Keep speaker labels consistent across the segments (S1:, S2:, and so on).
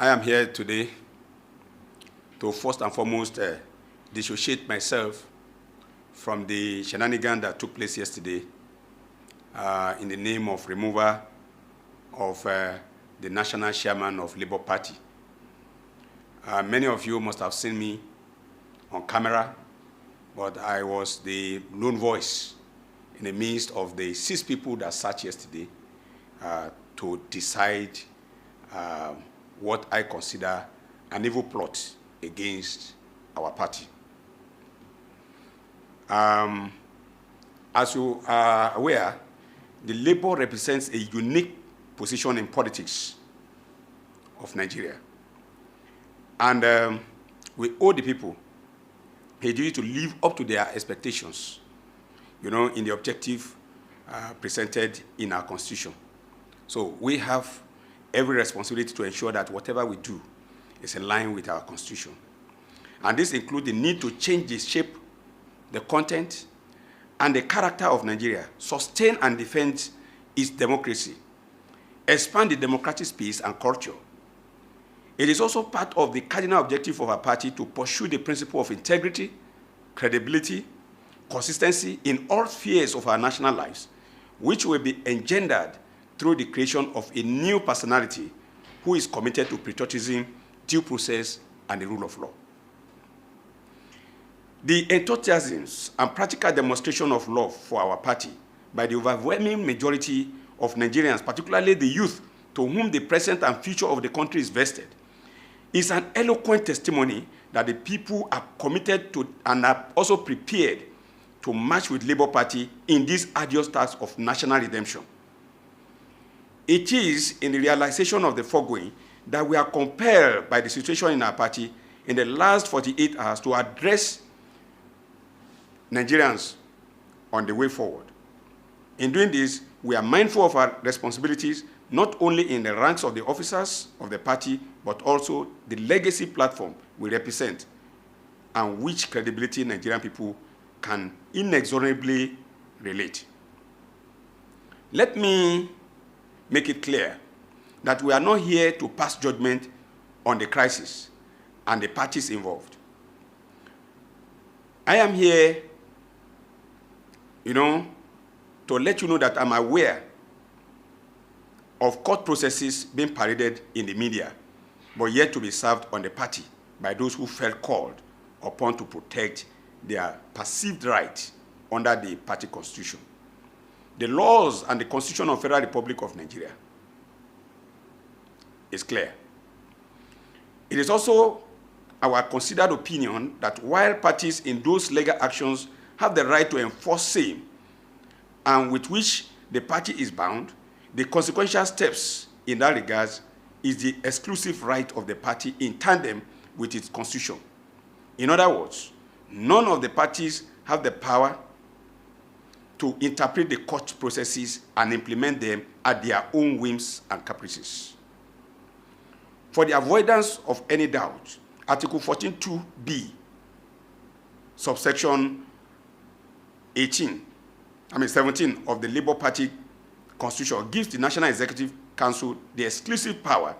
S1: I am here today to first and foremost dissociate myself from the shenanigans that took place yesterday in the name of removal of the national chairman of Labour Party. Many of you must have seen me on camera, but I was the lone voice in the midst of the 6 people that sat yesterday to decide what I consider an evil plot against our party. As you are aware, the Labour represents a unique position in politics of Nigeria. And we owe the people a duty to live up to their expectations, in the objective presented in our Constitution. So we have every responsibility to ensure that whatever we do is in line with our Constitution. And this includes the need to change the shape, the content, and the character of Nigeria, sustain and defend its democracy, expand the democratic space and culture. It is also part of the cardinal objective of our party to pursue the principle of integrity, credibility, consistency in all spheres of our national lives, which will be engendered through the creation of a new personality who is committed to patriotism, due process, and the rule of law. The enthusiasm and practical demonstration of love for our party by the overwhelming majority of Nigerians, particularly the youth, to whom the present and future of the country is vested, is an eloquent testimony that the people are committed to and are also prepared to march with Labour Party in this arduous task of national redemption. It is in the realization of the foregoing that we are compelled by the situation in our party in the last 48 hours to address Nigerians on the way forward. In doing this, we are mindful of our responsibilities, not only in the ranks of the officers of the party, but also the legacy platform we represent, and which credibility Nigerian people can inexorably relate. Let me make it clear that we are not here to pass judgment on the crisis and the parties involved. I am here, to let you know that I'm aware of court processes being paraded in the media, but yet to be served on the party by those who felt called upon to protect their perceived right under the party constitution. The laws and the Constitution of the Federal Republic of Nigeria is clear. It is also our considered opinion that while parties in those legal actions have the right to enforce same, and with which the party is bound, the consequential steps in that regard is the exclusive right of the party in tandem with its constitution. In other words, none of the parties have the power to interpret the court processes and implement them at their own whims and caprices. For the avoidance of any doubt, Article 14(2)(b), subsection 17 of the Labour Party Constitution gives the National Executive Council the exclusive power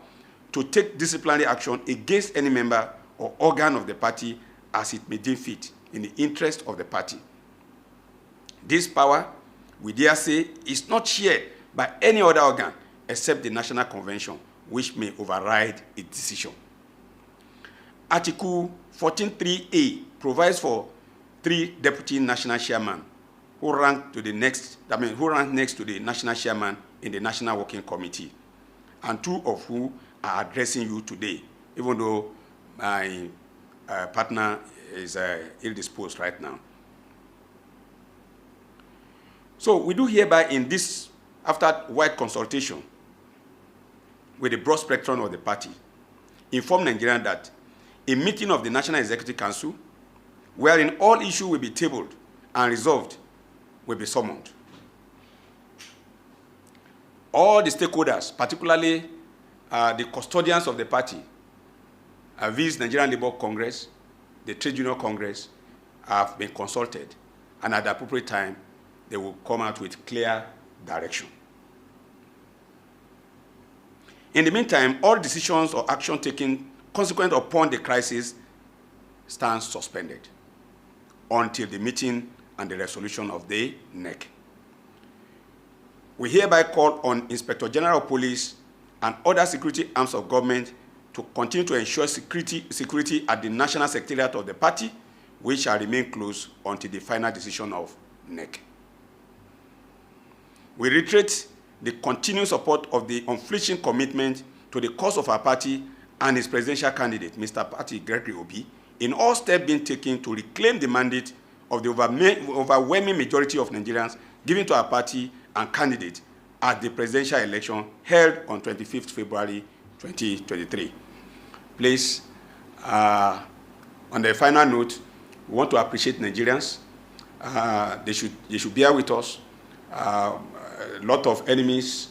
S1: to take disciplinary action against any member or organ of the party as it may deem fit in the interest of the party. This power, we dare say, is not shared by any other organ except the National Convention, which may override its decision. Article 14(3)(a) provides for 3 deputy national chairmen who rank next to the national chairman in the National Working Committee, and 2 of whom are addressing you today, even though my partner is ill-disposed right now. So we do hereby in this, after wide consultation with the broad spectrum of the party, inform Nigerians that a meeting of the National Executive Council, wherein all issues will be tabled and resolved, will be summoned. All the stakeholders, particularly the custodians of the party, viz. Nigerian Labour Congress, the Trade Union Congress, have been consulted, and at the appropriate time, they will come out with clear direction. In the meantime, all decisions or action taken consequent upon the crisis stands suspended until the meeting and the resolution of the NEC. We hereby call on Inspector General of Police and other security arms of government to continue to ensure security at the National Secretariat of the party, which shall remain closed until the final decision of NEC. We reiterate the continued support of the unflinching commitment to the cause of our party and its presidential candidate, Mr. Party Gregory Obi, in all steps being taken to reclaim the mandate of the overwhelming majority of Nigerians given to our party and candidate at the presidential election held on 25th February 2023. Please, on the final note, we want to appreciate Nigerians. They should bear with us. A lot of enemies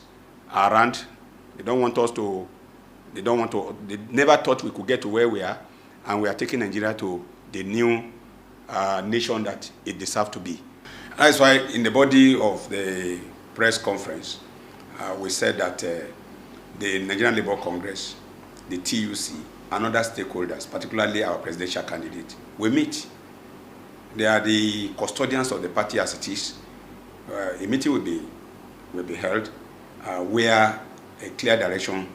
S1: are around. They never thought we could get to where we are, and we are taking Nigeria to the new nation that it deserves to be. That's why in the body of the press conference, we said that the Nigerian Labour Congress, the TUC, and other stakeholders, particularly our presidential candidate, will meet. They are the custodians of the party as it is. A meeting will be held where a clear direction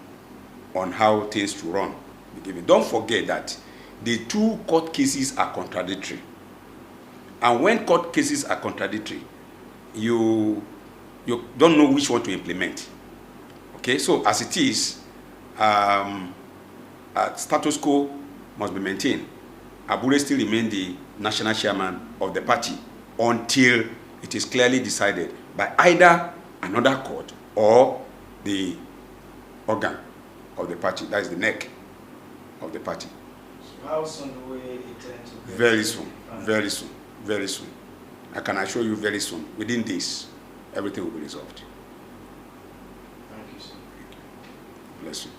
S1: on how things to run be given. Don't forget that the two court cases are contradictory. And when court cases are contradictory, you don't know which one to implement. Okay, so as it is, status quo must be maintained. Abure still remains the national chairman of the party until it is clearly decided by either another court or the organ of the party, that is the neck of the party.
S2: So how soon do we intend to get
S1: Very soon, very soon, very soon. I can assure you very soon. Within this, everything will be resolved.
S2: Thank you, sir.
S1: Bless you.